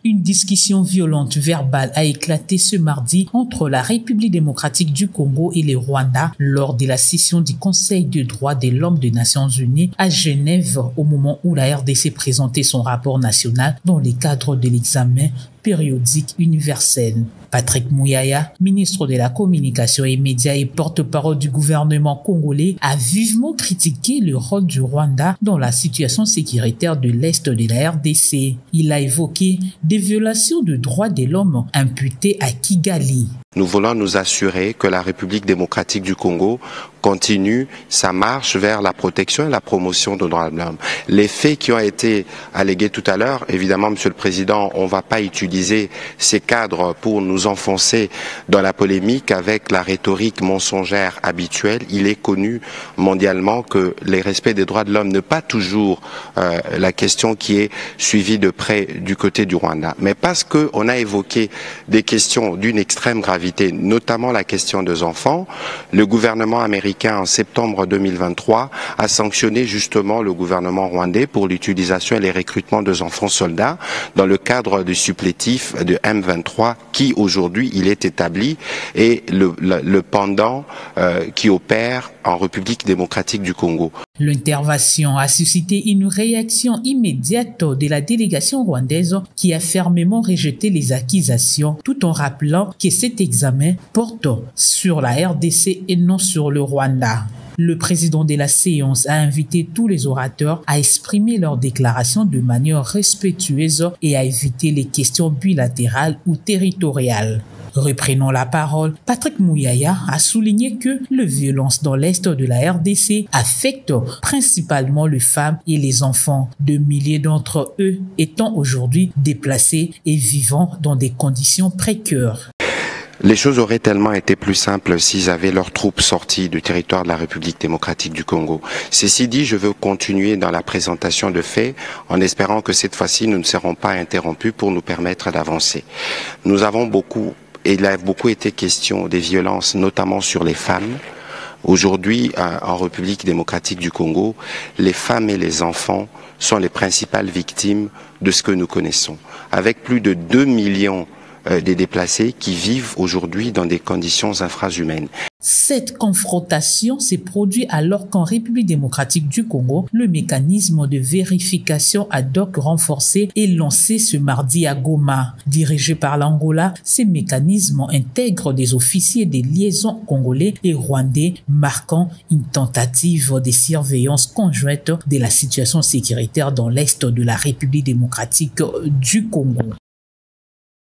Une discussion violente verbale a éclaté ce mardi entre la République démocratique du Congo et le Rwanda lors de la session du Conseil des droits de l'homme des Nations Unies à Genève au moment où la RDC présentait son rapport national dans le cadre de l'examen périodique universel. Patrick Muyaya, ministre de la Communication et Médias et porte-parole du gouvernement congolais, a vivement critiqué le rôle du Rwanda dans la situation sécuritaire de l'Est de la RDC. Il a évoqué des violations de droits de l'homme imputées à Kigali. Nous voulons nous assurer que la République démocratique du Congo continue sa marche vers la protection et la promotion des droits de l'homme. Les faits qui ont été allégués tout à l'heure, évidemment, Monsieur le Président, on ne va pas utiliser ces cadres pour nous enfoncer dans la polémique avec la rhétorique mensongère habituelle. Il est connu mondialement que les respects des droits de l'homme n'est pas toujours la question qui est suivie de près du côté du Rwanda. Mais parce qu'on a évoqué des questions d'une extrême gravité, notamment la question des enfants, le gouvernement américain en septembre 2023 a sanctionné justement le gouvernement rwandais pour l'utilisation et les recrutements des enfants soldats dans le cadre du supplétif de M23 qui aujourd'hui il est établi et le pendant qui opère en République démocratique du Congo. L'intervention a suscité une réaction immédiate de la délégation rwandaise qui a fermement rejeté les accusations tout en rappelant que cet examen porte sur la RDC et non sur le Rwanda. Le président de la séance a invité tous les orateurs à exprimer leurs déclarations de manière respectueuse et à éviter les questions bilatérales ou territoriales. Reprenant la parole, Patrick Muyaya a souligné que les violences dans l'Est de la RDC affectent principalement les femmes et les enfants, de milliers d'entre eux étant aujourd'hui déplacés et vivant dans des conditions précaires. Les choses auraient tellement été plus simples s'ils avaient leurs troupes sorties du territoire de la République démocratique du Congo. Ceci dit, je veux continuer dans la présentation de faits en espérant que cette fois-ci nous ne serons pas interrompus pour nous permettre d'avancer. Nous avons il a beaucoup été question des violences, notamment sur les femmes. Aujourd'hui, en République démocratique du Congo, les femmes et les enfants sont les principales victimes de ce que nous connaissons. Avec plus de 2 millions des déplacés qui vivent aujourd'hui dans des conditions infrahumaines. Cette confrontation s'est produite alors qu'en République démocratique du Congo, le mécanisme de vérification ad hoc renforcé est lancé ce mardi à Goma. Dirigé par l'Angola, ces mécanismes intègrent des officiers des liaisons congolais et rwandais, marquant une tentative de surveillance conjointe de la situation sécuritaire dans l'Est de la République démocratique du Congo.